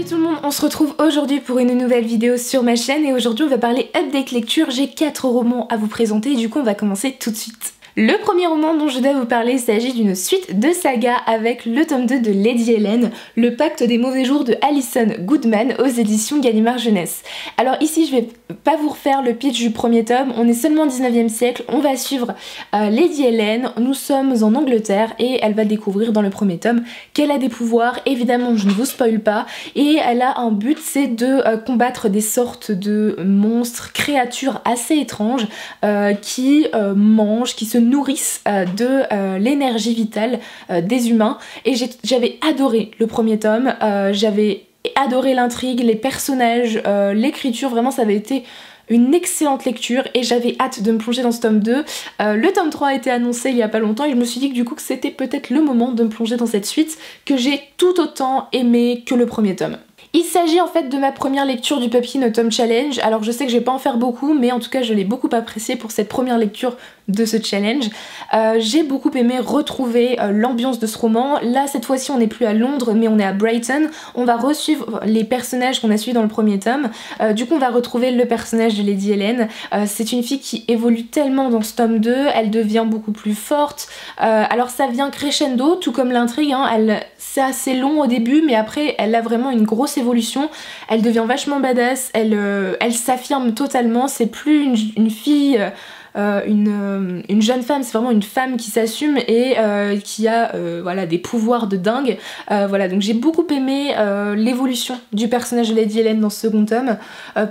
tout le monde, on se retrouve aujourd'hui pour une nouvelle vidéo sur ma chaîne et aujourd'hui on va parler update lecture. J'ai 4 romans à vous présenter et du coup on va commencer tout de suite. Le premier roman dont je dois vous parler, il s'agit d'une suite de saga avec le tome 2 de Lady Helen, Le Pacte des Mauvais Jours de Alison Goodman aux éditions Gallimard Jeunesse. Alors ici je vais pas vous refaire le pitch du premier tome, on est seulement au 19e siècle, on va suivre Lady Helen, nous sommes en Angleterre et elle va découvrir dans le premier tome qu'elle a des pouvoirs, évidemment je ne vous spoil pas, et elle a un but, c'est de combattre des sortes de monstres, créatures assez étranges qui mangent, qui se nourrissent de l'énergie vitale des humains. Et j'avais adoré le premier tome, j'avais adoré l'intrigue, les personnages, l'écriture, vraiment ça avait été une excellente lecture et j'avais hâte de me plonger dans ce tome 2. Le tome 3 a été annoncé il y a pas longtemps et je me suis dit que du coup que c'était peut-être le moment de me plonger dans cette suite que j'ai tout autant aimé que le premier tome. Il s'agit en fait de ma première lecture du Puppy No Tome Challenge. Alors je sais que je vais pas en faire beaucoup, mais en tout cas je l'ai beaucoup apprécié pour cette première lecture de ce challenge. J'ai beaucoup aimé retrouver l'ambiance de ce roman. Là cette fois-ci on n'est plus à Londres mais on est à Brighton. On va resuivre les personnages qu'on a suivis dans le premier tome. Du coup on va retrouver le personnage de Lady Helen. C'est une fille qui évolue tellement dans ce tome 2, elle devient beaucoup plus forte. Alors ça vient crescendo, tout comme l'intrigue, hein. C'est assez long au début mais après elle a vraiment une grosse évolution. Elle devient vachement badass, elle s'affirme totalement, c'est plus une fille... une jeune femme, c'est vraiment une femme qui s'assume et qui a voilà, des pouvoirs de dingue. Voilà, donc j'ai beaucoup aimé l'évolution du personnage de Lady Helen dans ce second tome.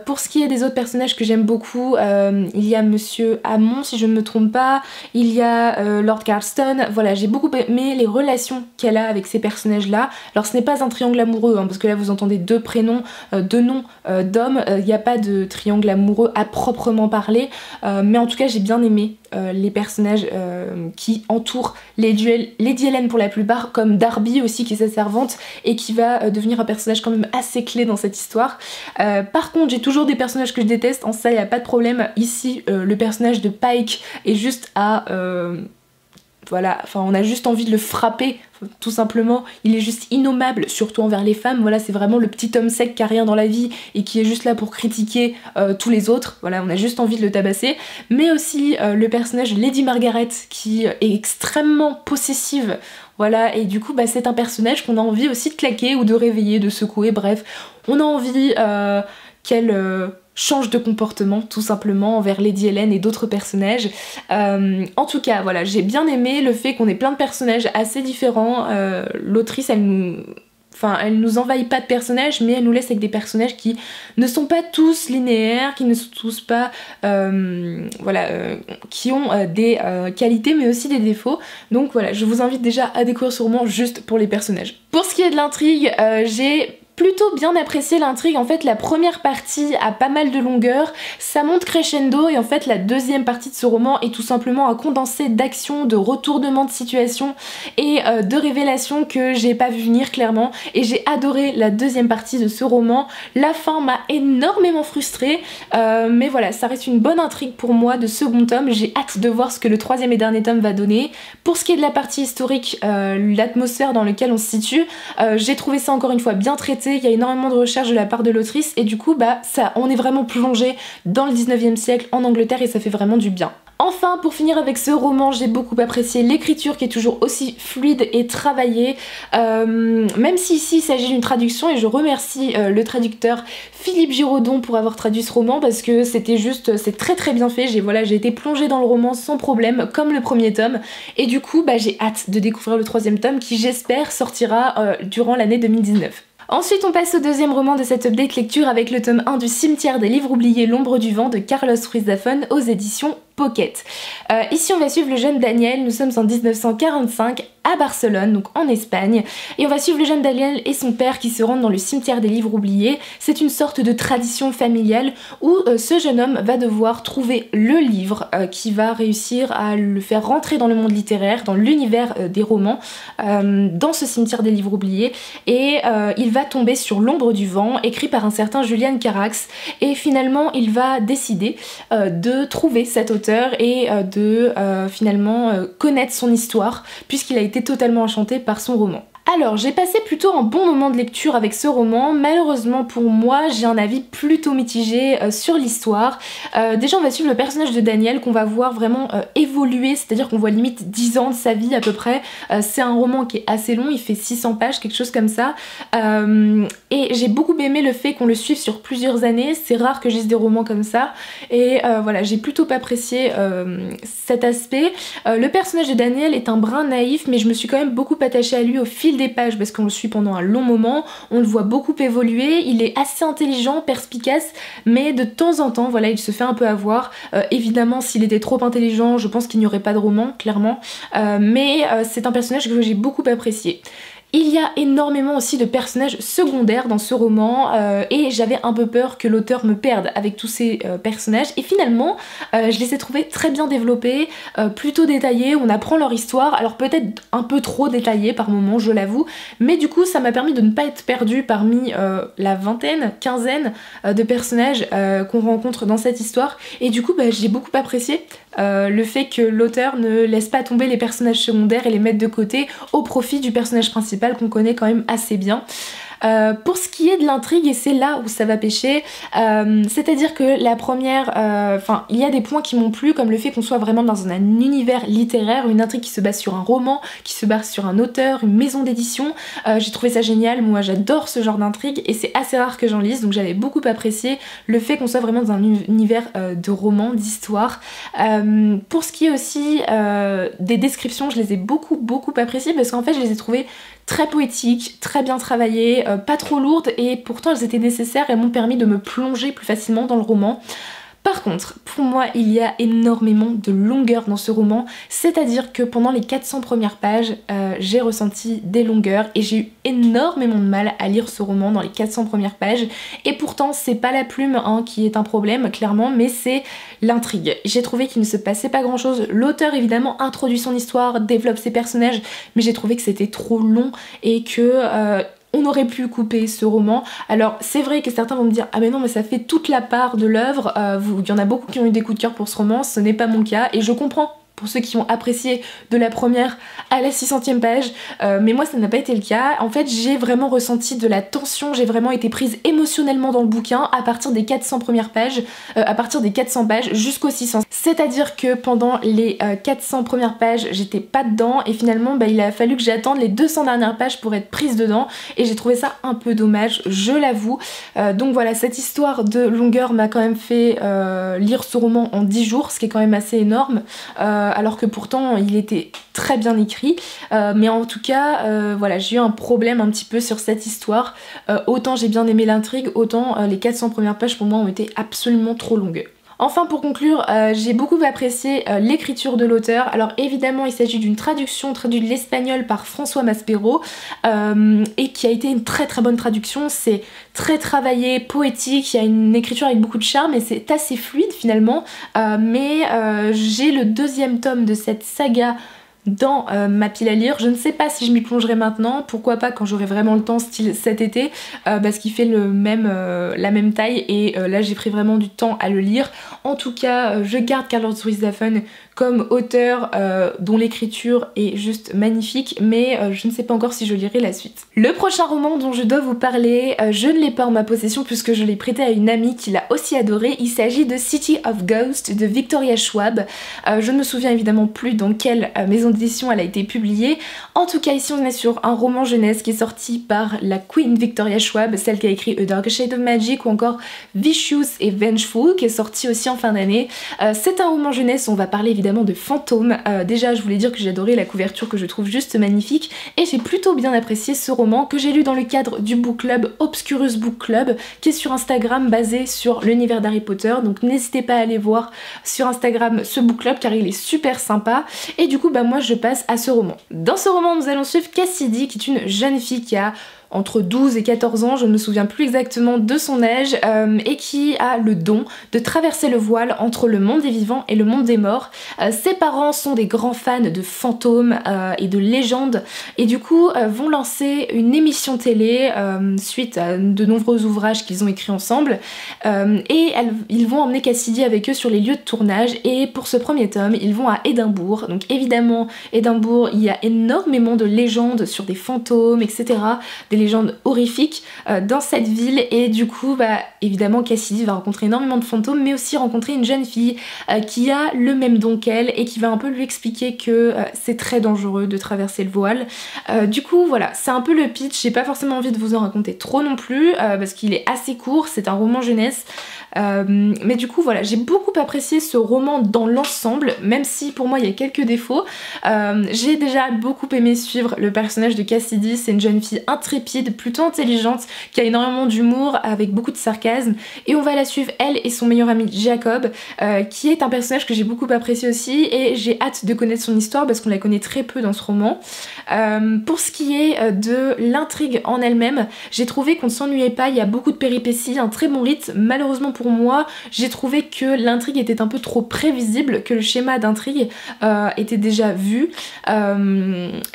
Pour ce qui est des autres personnages que j'aime beaucoup, il y a Monsieur Hammond si je ne me trompe pas, il y a Lord Carlston. Voilà, j'ai beaucoup aimé les relations qu'elle a avec ces personnages là. Alors ce n'est pas un triangle amoureux, hein, parce que là vous entendez deux prénoms, deux noms d'hommes, il n'y a pas de triangle amoureux à proprement parler, mais en tout cas j'ai bien aimé les personnages qui entourent Lady Helen pour la plupart, comme Darby aussi qui est sa servante et qui va devenir un personnage quand même assez clé dans cette histoire. Par contre j'ai toujours des personnages que je déteste, en ça il n'y a pas de problème. Ici le personnage de Pike est juste à... voilà, enfin on a juste envie de le frapper, tout simplement. Il est juste innommable, surtout envers les femmes. Voilà, c'est vraiment le petit homme sec qui a rien dans la vie et qui est juste là pour critiquer tous les autres. Voilà, on a juste envie de le tabasser. Mais aussi le personnage de Lady Margaret qui est extrêmement possessive. Voilà, et du coup bah, c'est un personnage qu'on a envie aussi de claquer ou de réveiller, de secouer, bref. On a envie qu'elle... change de comportement tout simplement envers Lady Helen et d'autres personnages. En tout cas voilà, j'ai bien aimé le fait qu'on ait plein de personnages assez différents. L'autrice elle nous envahit pas de personnages, mais elle nous laisse avec des personnages qui ne sont pas tous linéaires, qui ne sont tous pas voilà, qui ont des qualités mais aussi des défauts. Donc voilà, je vous invite déjà à découvrir ce roman juste pour les personnages. Pour ce qui est de l'intrigue, j'ai plutôt bien apprécié l'intrigue. En fait la première partie a pas mal de longueur, ça monte crescendo et en fait la deuxième partie de ce roman est tout simplement un condensé d'actions, de retournements de situation et de révélations que j'ai pas vu venir clairement, et j'ai adoré la deuxième partie de ce roman. La fin m'a énormément frustrée mais voilà, ça reste une bonne intrigue pour moi de second tome. J'ai hâte de voir ce que le troisième et dernier tome va donner. Pour ce qui est de la partie historique, l'atmosphère dans laquelle on se situe, j'ai trouvé ça encore une fois bien traité. Il y a énormément de recherches de la part de l'autrice et du coup bah ça, on est vraiment plongé dans le 19e siècle en Angleterre et ça fait vraiment du bien. Enfin, pour finir avec ce roman, j'ai beaucoup apprécié l'écriture qui est toujours aussi fluide et travaillée, même si ici il s'agit d'une traduction, et je remercie le traducteur Philippe Giraudon pour avoir traduit ce roman parce que c'était juste, c'est très bien fait. J'ai été plongée dans le roman sans problème comme le premier tome et du coup bah, j'ai hâte de découvrir le troisième tome qui j'espère sortira durant l'année 2019. Ensuite on passe au deuxième roman de cette update lecture avec le tome 1 du Cimetière des livres oubliés, L'ombre du vent de Carlos Ruiz Zafón aux éditions Pocket. Ici on va suivre le jeune Daniel, nous sommes en 1945 à Barcelone, donc en Espagne, et on va suivre le jeune Daniel et son père qui se rendent dans le cimetière des livres oubliés. C'est une sorte de tradition familiale où ce jeune homme va devoir trouver le livre qui va réussir à le faire rentrer dans le monde littéraire, dans l'univers des romans, dans ce cimetière des livres oubliés, et il va tomber sur L'ombre du vent, écrit par un certain Julian Carax, et finalement il va décider de trouver cet auteur et de finalement connaître son histoire puisqu'il a été totalement enchanté par son roman. Alors, j'ai passé plutôt un bon moment de lecture avec ce roman. Malheureusement pour moi, j'ai un avis plutôt mitigé sur l'histoire. Déjà, on va suivre le personnage de Daniel qu'on va voir vraiment évoluer, c'est-à-dire qu'on voit limite 10 ans de sa vie à peu près. C'est un roman qui est assez long, il fait 600 pages, quelque chose comme ça. Et j'ai beaucoup aimé le fait qu'on le suive sur plusieurs années. C'est rare que je lise des romans comme ça. Et voilà, j'ai plutôt apprécié cet aspect. Le personnage de Daniel est un brin naïf, mais je me suis quand même beaucoup attachée à lui au fil des pages parce qu'on le suit pendant un long moment, on le voit beaucoup évoluer, il est assez intelligent, perspicace, mais de temps en temps, voilà, il se fait un peu avoir. Évidemment, s'il était trop intelligent, je pense qu'il n'y aurait pas de roman, clairement, mais c'est un personnage que j'ai beaucoup apprécié. Il y a énormément aussi de personnages secondaires dans ce roman et j'avais un peu peur que l'auteur me perde avec tous ces personnages et finalement je les ai trouvés très bien développés, plutôt détaillés, on apprend leur histoire, alors peut-être un peu trop détaillés par moments, je l'avoue, mais du coup ça m'a permis de ne pas être perdue parmi la vingtaine, quinzaine de personnages qu'on rencontre dans cette histoire et du coup j'ai beaucoup apprécié le fait que l'auteur ne laisse pas tomber les personnages secondaires et les mettre de côté au profit du personnage principal qu'on connaît quand même assez bien. Pour ce qui est de l'intrigue, et c'est là où ça va pêcher, c'est-à-dire que la première, il y a des points qui m'ont plu, comme le fait qu'on soit vraiment dans un univers littéraire, une intrigue qui se base sur un roman, qui se base sur un auteur, une maison d'édition. J'ai trouvé ça génial, moi j'adore ce genre d'intrigue et c'est assez rare que j'en lise, donc j'avais beaucoup apprécié le fait qu'on soit vraiment dans un univers de roman, d'histoire. Pour ce qui est aussi des descriptions, je les ai beaucoup appréciées parce qu'en fait je les ai trouvées très poétiques, très bien travaillées, pas trop lourdes et pourtant elles étaient nécessaires et m'ont permis de me plonger plus facilement dans le roman. Par contre, pour moi, il y a énormément de longueur dans ce roman, c'est-à-dire que pendant les 400 premières pages, j'ai ressenti des longueurs et j'ai eu énormément de mal à lire ce roman dans les 400 premières pages. Et pourtant, c'est pas la plume qui est un problème, clairement, mais c'est l'intrigue. J'ai trouvé qu'il ne se passait pas grand-chose. L'auteur, évidemment, introduit son histoire, développe ses personnages, mais j'ai trouvé que c'était trop long et que on aurait pu couper ce roman. Alors c'est vrai que certains vont me dire ah mais non mais ça fait toute la part de l'œuvre, il y en a beaucoup qui ont eu des coups de cœur pour ce roman, ce n'est pas mon cas et je comprends pour ceux qui ont apprécié de la première à la 600e page, mais moi ça n'a pas été le cas. En fait j'ai vraiment ressenti de la tension, j'ai vraiment été prise émotionnellement dans le bouquin à partir des 400 premières pages, à partir des 400 pages jusqu'aux 600. C'est-à-dire que pendant les 400 premières pages j'étais pas dedans et finalement il a fallu que j'attende les 200 dernières pages pour être prise dedans et j'ai trouvé ça un peu dommage, je l'avoue. Donc voilà, cette histoire de longueur m'a quand même fait lire ce roman en 10 jours, ce qui est quand même assez énorme. Alors que pourtant il était très bien écrit, mais en tout cas voilà, j'ai eu un problème un petit peu sur cette histoire. Autant j'ai bien aimé l'intrigue, autant les 400 premières pages pour moi ont été absolument trop longues. Enfin pour conclure, j'ai beaucoup apprécié l'écriture de l'auteur. Alors évidemment il s'agit d'une traduction traduite de l'espagnol par François Maspero et qui a été une très bonne traduction. C'est très travaillé, poétique, il y a une écriture avec beaucoup de charme et c'est assez fluide finalement. Mais j'ai le deuxième tome de cette saga dans ma pile à lire. Je ne sais pas si je m'y plongerai maintenant, pourquoi pas quand j'aurai vraiment le temps, style cet été, parce qu'il fait la même taille et là j'ai pris vraiment du temps à le lire. En tout cas, je garde Carl Lord Wirzhafen comme auteur dont l'écriture est juste magnifique, mais je ne sais pas encore si je lirai la suite. Le prochain roman dont je dois vous parler, je ne l'ai pas en ma possession puisque je l'ai prêté à une amie qui l'a aussi adoré. Il s'agit de City of Ghosts de Victoria Schwab. Je ne me souviens évidemment plus dans quelle maison d'édition elle a été publiée. En tout cas ici on est sur un roman jeunesse qui est sorti par la Queen Victoria Schwab, celle qui a écrit A Dark Shade of Magic ou encore Vicious et Vengeful qui est sorti aussi en fin d'année. C'est un roman jeunesse, on va parler évidemment de fantômes. Déjà je voulais dire que j'ai adoré la couverture que je trouve juste magnifique et j'ai plutôt bien apprécié ce roman que j'ai lu dans le cadre du book club Obscurus Book Club qui est sur Instagram basé sur l'univers d'Harry Potter, donc n'hésitez pas à aller voir sur Instagram ce book club car il est super sympa et du coup moi je passe à ce roman. Dans ce roman nous allons suivre Cassidy qui est une jeune fille qui a entre 12 et 14 ans, je ne me souviens plus exactement de son âge, et qui a le don de traverser le voile entre le monde des vivants et le monde des morts. Ses parents sont des grands fans de fantômes et de légendes, et du coup vont lancer une émission télé suite à de nombreux ouvrages qu'ils ont écrits ensemble, et ils vont emmener Cassidy avec eux sur les lieux de tournage, et pour ce premier tome, ils vont à Édimbourg. Donc évidemment, Édimbourg, il y a énormément de légendes sur des fantômes, etc., des légendes horrifiques dans cette ville, et du coup évidemment Cassidy va rencontrer énormément de fantômes, mais aussi rencontrer une jeune fille qui a le même don qu'elle et qui va un peu lui expliquer que c'est très dangereux de traverser le voile. Du coup voilà, c'est un peu le pitch, j'ai pas forcément envie de vous en raconter trop non plus parce qu'il est assez court, c'est un roman jeunesse. Mais du coup voilà, j'ai beaucoup apprécié ce roman dans l'ensemble, même si pour moi il y a quelques défauts. J'ai déjà beaucoup aimé suivre le personnage de Cassidy, c'est une jeune fille intrépide, plutôt intelligente, qui a énormément d'humour, avec beaucoup de sarcasme, et on va la suivre elle et son meilleur ami Jacob, qui est un personnage que j'ai beaucoup apprécié aussi, et j'ai hâte de connaître son histoire parce qu'on la connaît très peu dans ce roman. Pour ce qui est de l'intrigue en elle-même, j'ai trouvé qu'on ne s'ennuyait pas, il y a beaucoup de péripéties, un très bon rythme. Malheureusement pour moi, j'ai trouvé que l'intrigue était un peu trop prévisible, que le schéma d'intrigue était déjà vu.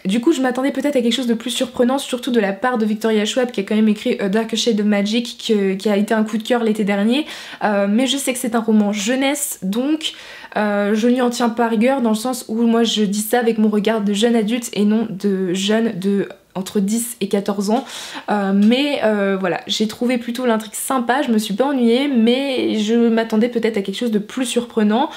Du coup je m'attendais peut-être à quelque chose de plus surprenant, surtout de la part de Victoria Schwab, qui a quand même écrit A Darker Shade of Magic, qui a été un coup de cœur l'été dernier, mais je sais que c'est un roman jeunesse, donc je lui en tiens pas rigueur, dans le sens où moi je dis ça avec mon regard de jeune adulte et non de jeune de entre 10 et 14 ans, mais voilà, j'ai trouvé plutôt l'intrigue sympa, je me suis pas ennuyée, mais je m'attendais peut-être à quelque chose de plus surprenant.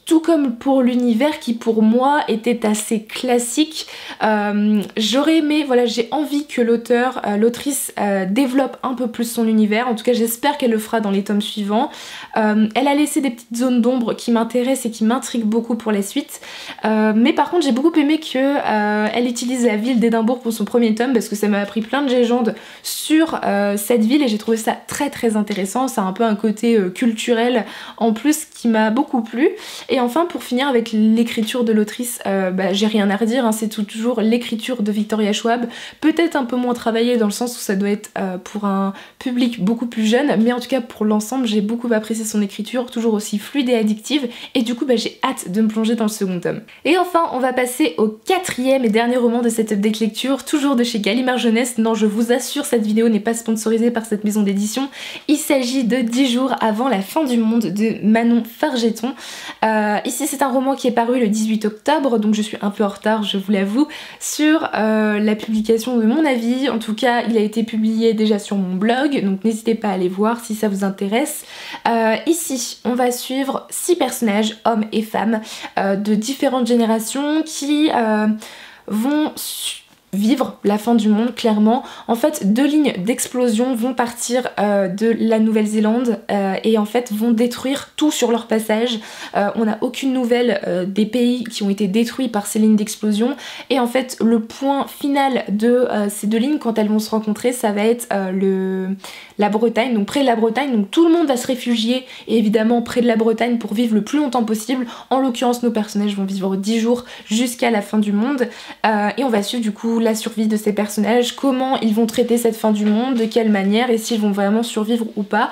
Tout comme pour l'univers qui pour moi était assez classique. J'aurais aimé, voilà, j'ai envie que l'auteur, l'autrice développe un peu plus son univers. En tout cas j'espère qu'elle le fera dans les tomes suivants. Elle a laissé des petites zones d'ombre qui m'intéressent et qui m'intriguent beaucoup pour la suite. Mais par contre j'ai beaucoup aimé qu'elle utilise la ville d'Édimbourg pour son premier tome, parce que ça m'a appris plein de légendes sur cette ville et j'ai trouvé ça très très intéressant. Ça a un peu un côté culturel en plus qui m'a beaucoup plu. Et enfin pour finir avec l'écriture de l'autrice, j'ai rien à redire, hein, c'est toujours l'écriture de Victoria Schwab, peut-être un peu moins travaillée dans le sens où ça doit être pour un public beaucoup plus jeune, mais en tout cas pour l'ensemble j'ai beaucoup apprécié son écriture, toujours aussi fluide et addictive, et du coup j'ai hâte de me plonger dans le second tome. Et enfin on va passer au quatrième et dernier roman de cette update lecture, toujours de chez Gallimard Jeunesse. Non, je vous assure, cette vidéo n'est pas sponsorisée par cette maison d'édition, il s'agit de 10 jours avant la fin du monde de Manon Fargeton. Ici c'est un roman qui est paru le 18 octobre, donc je suis un peu en retard, je vous l'avoue, sur la publication de mon avis. En tout cas il a été publié déjà sur mon blog, donc n'hésitez pas à aller voir si ça vous intéresse. Ici on va suivre 6 personnages, hommes et femmes, de différentes générations qui vont vivre la fin du monde clairement. En fait 2 lignes d'explosion vont partir de la Nouvelle-Zélande et en fait vont détruire tout sur leur passage. On n'a aucune nouvelle des pays qui ont été détruits par ces lignes d'explosion, et en fait le point final de ces 2 lignes quand elles vont se rencontrer, ça va être la Bretagne, donc près de la Bretagne, donc tout le monde va se réfugier et évidemment près de la Bretagne pour vivre le plus longtemps possible. En l'occurrence nos personnages vont vivre 10 jours jusqu'à la fin du monde, et on va suivre du coup la survie de ces personnages, comment ils vont traiter cette fin du monde, de quelle manière, et s'ils vont vraiment survivre ou pas.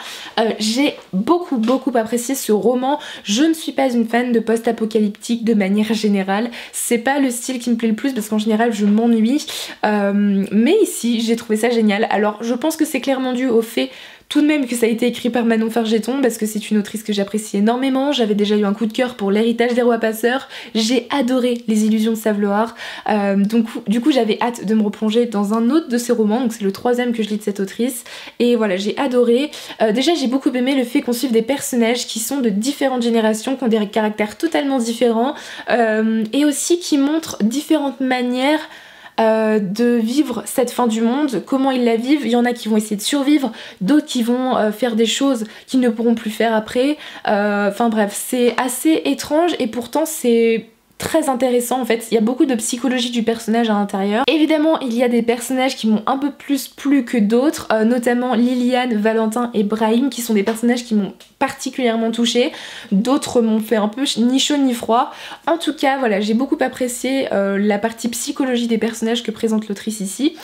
J'ai beaucoup apprécié ce roman. Je ne suis pas une fan de post-apocalyptique de manière générale, c'est pas le style qui me plaît le plus parce qu'en général je m'ennuie, mais ici j'ai trouvé ça génial. Alors je pense que c'est clairement dû au fait tout de même que ça a été écrit par Manon Fargeton, parce que c'est une autrice que j'apprécie énormément. J'avais déjà eu un coup de cœur pour L'Héritage des Rois Passeurs, j'ai adoré Les Illusions de Saveloar, donc du coup j'avais hâte de me replonger dans un autre de ses romans, donc c'est le 3e que je lis de cette autrice, et voilà, j'ai adoré. Déjà j'ai beaucoup aimé le fait qu'on suive des personnages qui sont de différentes générations, qui ont des caractères totalement différents, et aussi qui montrent différentes manières de vivre cette fin du monde, comment ils la vivent. Il y en a qui vont essayer de survivre, d'autres qui vont faire des choses qu'ils ne pourront plus faire après. Enfin bref, c'est assez étrange et pourtant c'est très intéressant en fait, il y a beaucoup de psychologie du personnage à l'intérieur. Évidemment il y a des personnages qui m'ont un peu plus plu que d'autres, notamment Liliane, Valentin et Brahim qui sont des personnages qui m'ont particulièrement touchée. D'autres m'ont fait un peu ni chaud ni froid. En tout cas voilà, j'ai beaucoup apprécié la partie psychologie des personnages que présente l'autrice ici.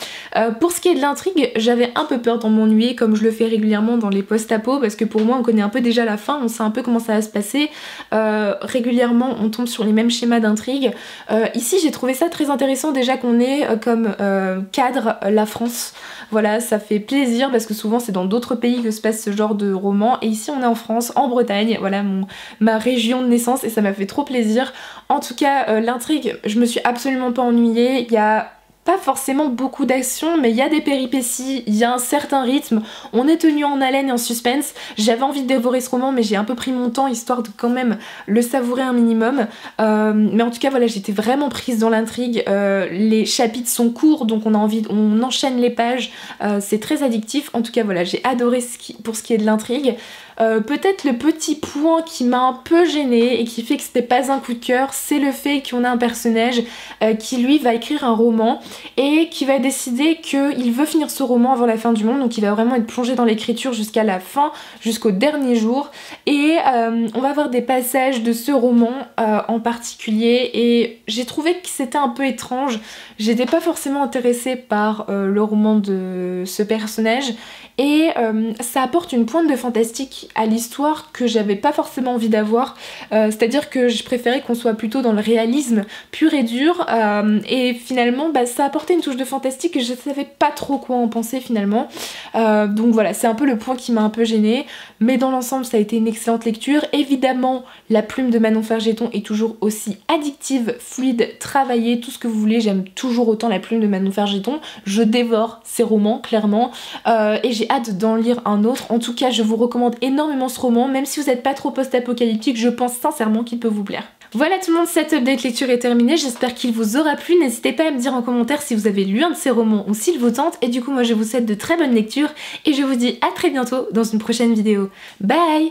Pour ce qui est de l'intrigue, j'avais un peu peur d'en m'ennuyer comme je le fais régulièrement dans les post-apo parce que pour moi on connaît un peu déjà la fin, on sait un peu comment ça va se passer. Régulièrement on tombe sur les mêmes schémas d'intrigue. Ici j'ai trouvé ça très intéressant déjà qu'on ait comme cadre la France. Voilà, ça fait plaisir parce que souvent c'est dans d'autres pays que se passe ce genre de roman et ici on est en France, en Bretagne, voilà ma région de naissance et ça m'a fait trop plaisir. En tout cas l'intrigue, je me suis absolument pas ennuyée, il y a pas forcément beaucoup d'action mais il y a des péripéties, il y a un certain rythme, on est tenu en haleine et en suspense. J'avais envie de dévorer ce roman mais j'ai un peu pris mon temps histoire de quand même le savourer un minimum, mais en tout cas voilà, j'étais vraiment prise dans l'intrigue. Les chapitres sont courts donc on enchaîne les pages, c'est très addictif. En tout cas voilà, j'ai adoré pour ce qui est de l'intrigue. Peut-être le petit point qui m'a un peu gênée et qui fait que c'était pas un coup de cœur, c'est le fait qu'on a un personnage qui lui va écrire un roman et qui va décider qu'il veut finir ce roman avant la fin du monde, donc il va vraiment être plongé dans l'écriture jusqu'à la fin, jusqu'au dernier jour, et on va avoir des passages de ce roman en particulier et j'ai trouvé que c'était un peu étrange. J'étais pas forcément intéressée par le roman de ce personnage et ça apporte une pointe de fantastique à l'histoire que j'avais pas forcément envie d'avoir, c'est-à-dire que je préférais qu'on soit plutôt dans le réalisme pur et dur, et finalement bah, ça apportait une touche de fantastique et je savais pas trop quoi en penser finalement, donc voilà, c'est un peu le point qui m'a un peu gênée, mais dans l'ensemble ça a été une excellente lecture. Évidemment la plume de Manon Fargeton est toujours aussi addictive, fluide, travaillée, tout ce que vous voulez, j'aime toujours autant la plume de Manon Fargeton, je dévore ses romans clairement, et j'ai hâte d'en lire un autre. En tout cas je vous recommande énormément ce roman, même si vous n'êtes pas trop post-apocalyptique, je pense sincèrement qu'il peut vous plaire. Voilà tout le monde, cette update lecture est terminée, j'espère qu'il vous aura plu, n'hésitez pas à me dire en commentaire si vous avez lu un de ces romans ou s'il vous tente, et du coup moi je vous souhaite de très bonnes lectures et je vous dis à très bientôt dans une prochaine vidéo. Bye!